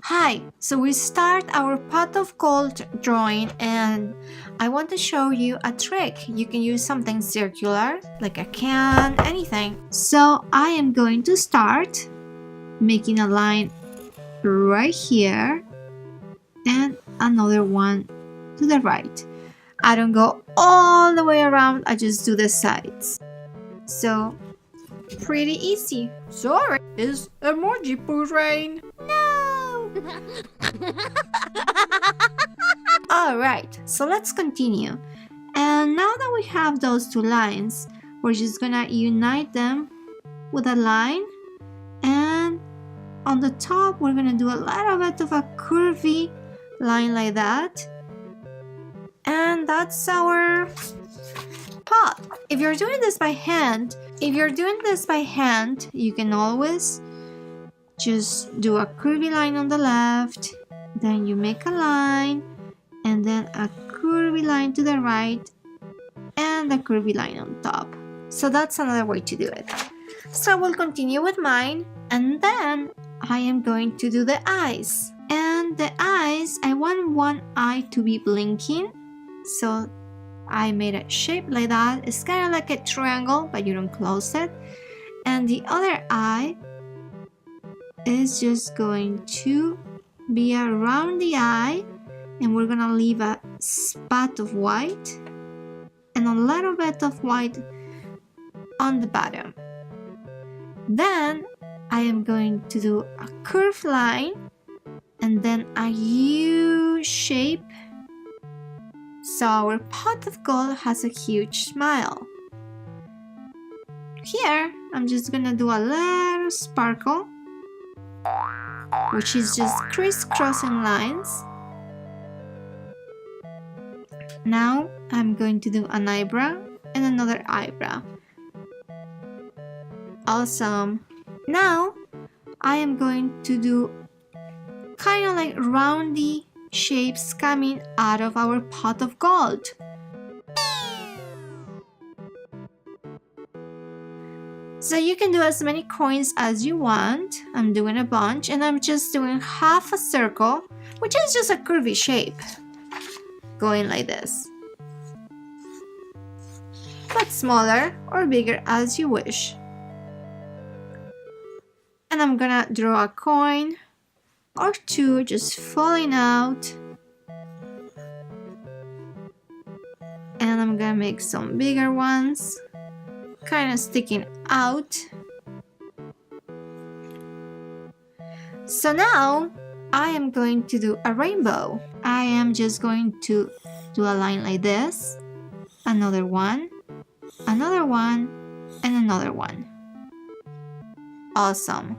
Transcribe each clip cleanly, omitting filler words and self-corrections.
Hi, so we start our pot of gold drawing and I want to show you a trick. You can use something circular, like a can, anything. So I am going to start making a line right here and another one to the right. I don't go all the way around, I just do the sides. So, pretty easy. Sorry, is emoji poo rain? No! Alright, so let's continue. And now that we have those two lines, we're just gonna unite them with a line. And on the top, we're gonna do a little bit of a curvy line like that. And that's our pot. If you're doing this by hand, you can always just do a curvy line on the left, then you make a line, and then a curvy line to the right, and a curvy line on top. So that's another way to do it. So we'll continue with mine, and then I am going to do the eyes. And the eyes, I want one eye to be blinking, so I made a shape like that. It's kind of like a triangle, but you don't close it. And the other eye is just going to be around the eye, and we're gonna leave a spot of white and a little bit of white on the bottom. Then I am going to do a curved line and then a U shape. So our pot of gold has a huge smile. Here, I'm just gonna do a little sparkle, which is just crisscrossing lines. Now, I'm going to do an eyebrow and another eyebrow. Awesome. Now, I am going to do kind of like roundy shapes coming out of our pot of gold. So you can do as many coins as you want. I'm doing a bunch and I'm just doing half a circle, which is just a curvy shape, going like this. But smaller or bigger as you wish. And I'm gonna draw a coin or two just falling out, and I'm gonna make some bigger ones kind of sticking out. So now I am going to do a rainbow. I am just going to do a line like this, another one, and another one. Awesome.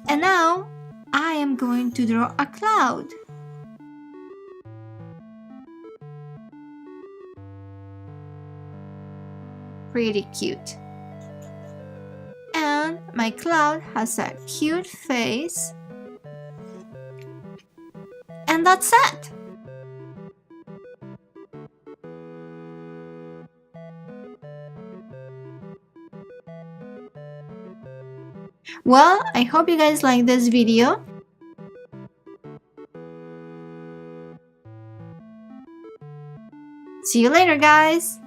And now I am going to draw a cloud. Pretty cute. And my cloud has a cute face. And that's it. Well, I hope you guys like this video. See you later, guys!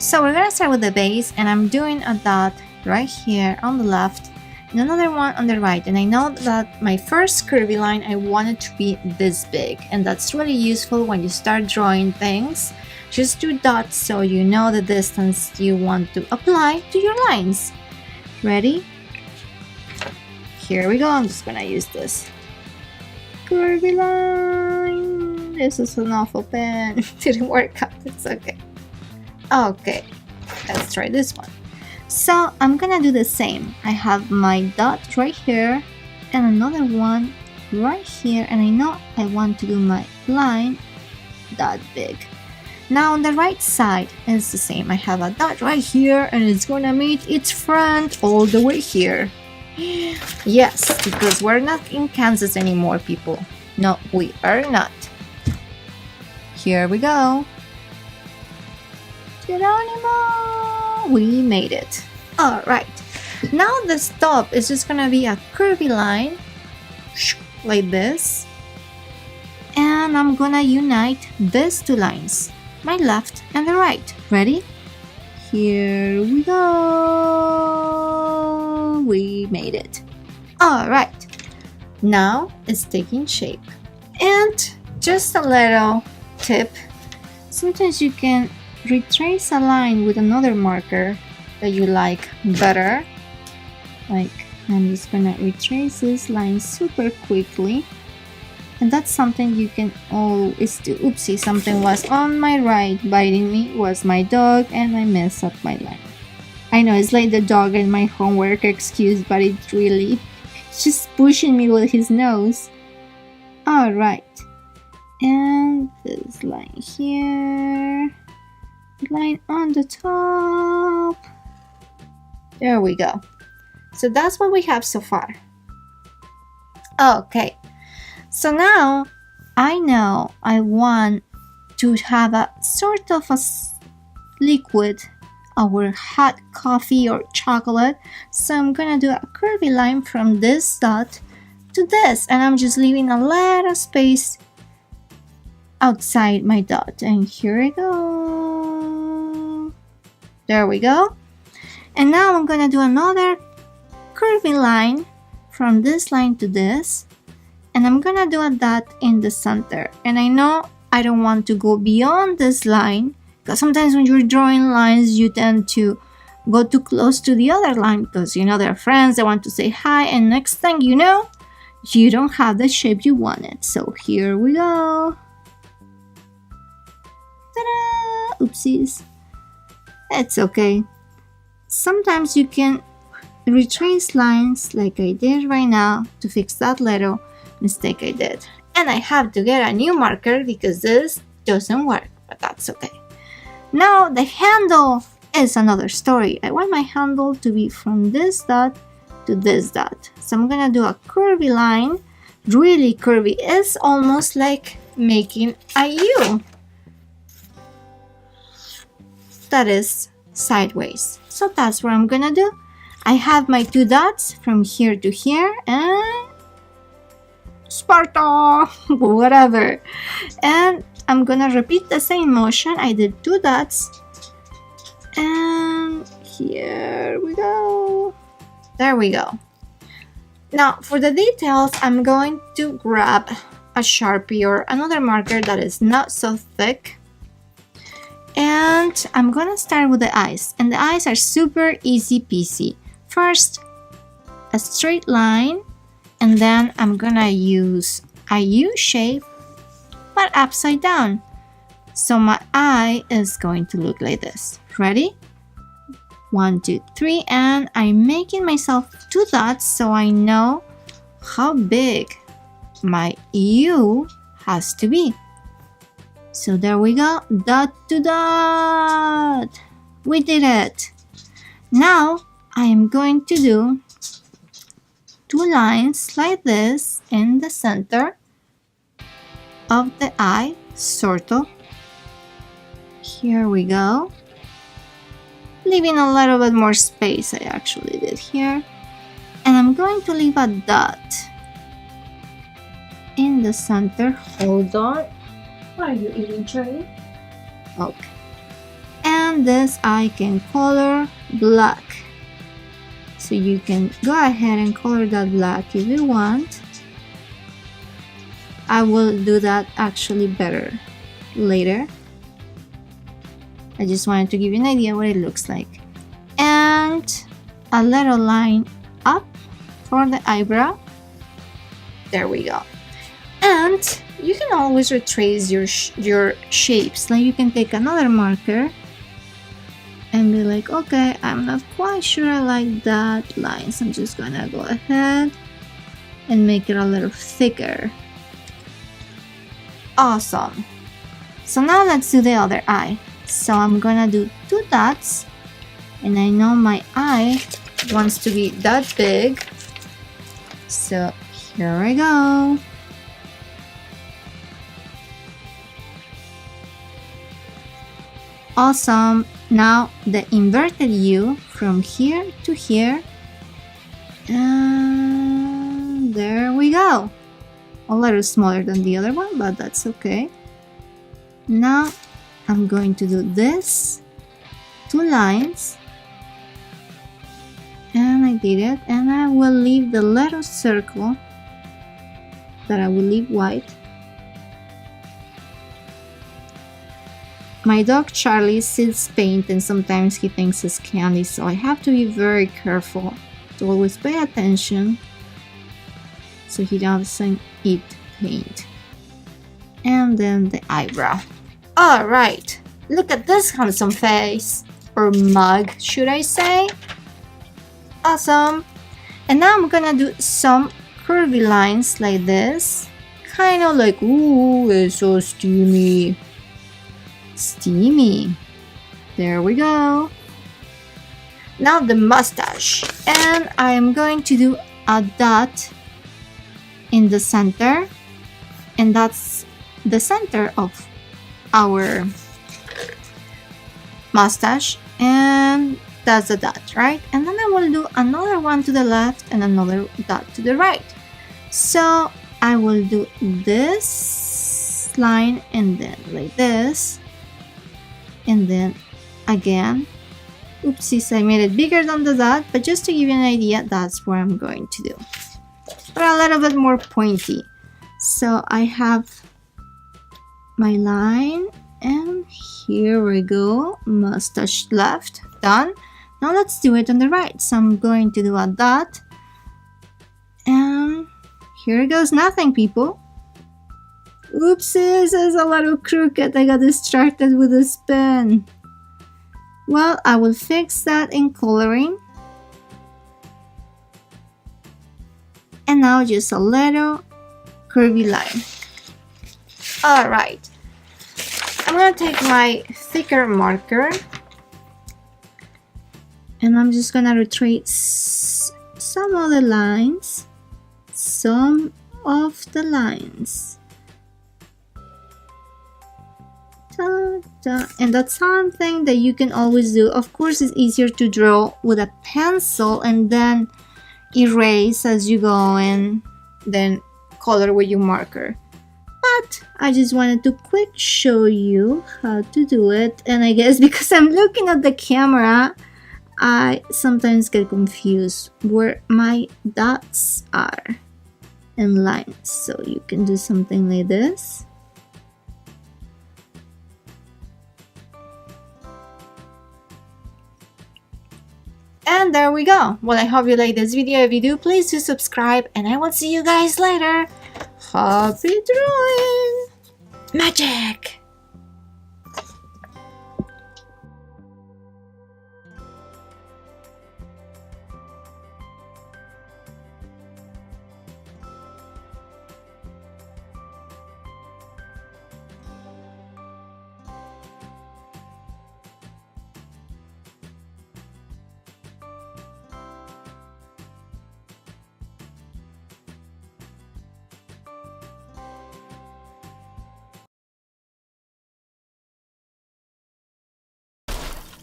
So we're gonna start with the base, and I'm doing a dot right here on the left and another one on the right. And I know that my first curvy line, I want it to be this big, and that's really useful when you start drawing things. Just do dots so you know the distance you want to apply to your lines. Ready? Here we go. I'm just gonna use this curvy line. This is an awful pen. Didn't work out. It's okay. Okay, let's try this one. So I'm gonna do the same. I have my dot right here and another one right here, and I know I want to do my line that big. Now on the right side it's the same. I have a dot right here and it's gonna meet its friend all the way here. Yes, because we're not in Kansas anymore, people. No, we are not. Here we go. Geronimo! We made it. Alright. Now this top is just gonna be a curvy line. Like this. And I'm gonna unite these two lines. My left and the right. Ready? Here we go. We made it. Alright. Now it's taking shape. And just a little tip. Sometimes you can retrace a line with another marker that you like better. Like, I'm just gonna retrace this line super quickly. And that's something you can always do. Oopsie, something was on my right biting me, was my dog, and I messed up my line. I know it's like the dog in my homework excuse, but it's really just pushing me with his nose. Alright. And this line here. Line on the top. There we go. So that's what we have so far. Okay. So now I know I want to have a sort of a liquid or hot coffee or chocolate. So I'm gonna do a curvy line from this dot to this, and I'm just leaving a little space outside my dot. And here I go. There we go. And now I'm gonna do another curvy line from this line to this. And I'm gonna do a dot in the center. And I know I don't want to go beyond this line, because sometimes when you're drawing lines, you tend to go too close to the other line because you know they're friends, they want to say hi, and next thing you know, you don't have the shape you wanted. So here we go. Ta-da! Oopsies. It's okay. Sometimes you can retrace lines like I did right now to fix that little mistake I did. And I have to get a new marker because this doesn't work, but that's okay. Now the handle is another story. I want my handle to be from this dot to this dot. So I'm gonna do a curvy line. Really curvy. It's almost like making a U. That is sideways. So that's what I'm gonna do. I have my two dots from here to here and Sparta, whatever. And I'm gonna repeat the same motion. I did two dots. And here we go. There we go. Now for the details, I'm going to grab a Sharpie or another marker that is not so thick. And I'm gonna start with the eyes. And the eyes are super easy peasy. First, a straight line. And then I'm gonna use a U shape, but upside down. So my eye is going to look like this. Ready? 1, 2, 3, and I'm making myself two dots so I know how big my U has to be. So there we go, dot to dot. We did it. Now I am going to do two lines like this in the center of the eye, sort of. Here we go. Leaving a little bit more space, I actually did here. And I'm going to leave a dot in the center. Hold on. What are you eating, Charlie? Okay. And this I can color black. So you can go ahead and color that black if you want. I will do that actually better later. I just wanted to give you an idea what it looks like. And a little line up for the eyebrow. There we go. And you can always retrace your shapes. Like you can take another marker and be like, okay, I'm not quite sure I like that line, so I'm just gonna go ahead and make it a little thicker. Awesome. So now let's do the other eye. So I'm gonna do two dots, and I know my eye wants to be that big, so here I go. Awesome. Now the inverted U from here to here. And there we go. A little smaller than the other one, but that's okay. Now I'm going to do this. 2 lines. And I did it. And I will leave the little circle that I will leave white. My dog Charlie sees paint and sometimes he thinks it's candy, so I have to be very careful to always pay attention so he doesn't eat paint. And then the eyebrow. Alright, look at this handsome face. Or mug, should I say? Awesome. And now I'm gonna do some curvy lines like this. Kind of like, ooh, it's so steamy. Steamy. There we go. Now the mustache. And I am going to do a dot in the center. And that's the center of our mustache. And that's the dot, right? And then I will do another one to the left and another dot to the right. So I will do this line and then like this. And then again, oopsies, I made it bigger than the dot, but just to give you an idea, that's what I'm going to do. But a little bit more pointy. So I have my line, and here we go. Mustache left, done. Now let's do it on the right. So I'm going to do a dot. And here goes nothing, people. Oopsies, it's a little crooked. I got distracted with this pen. Well, I will fix that in coloring. And now just a little curvy line. Alright. I'm gonna take my thicker marker. And I'm just gonna retrace some of the lines. Some of the lines. And that's something that you can always do. Of course, it's easier to draw with a pencil and then erase as you go and then color with your marker. But I just wanted to quick show you how to do it. And I guess because I'm looking at the camera, I sometimes get confused where my dots are and lines. So you can do something like this. And there we go. Well, I hope you like this video. If you do, please do subscribe and I will see you guys later. Happy drawing! Magic!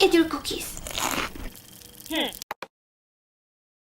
Eat your cookies.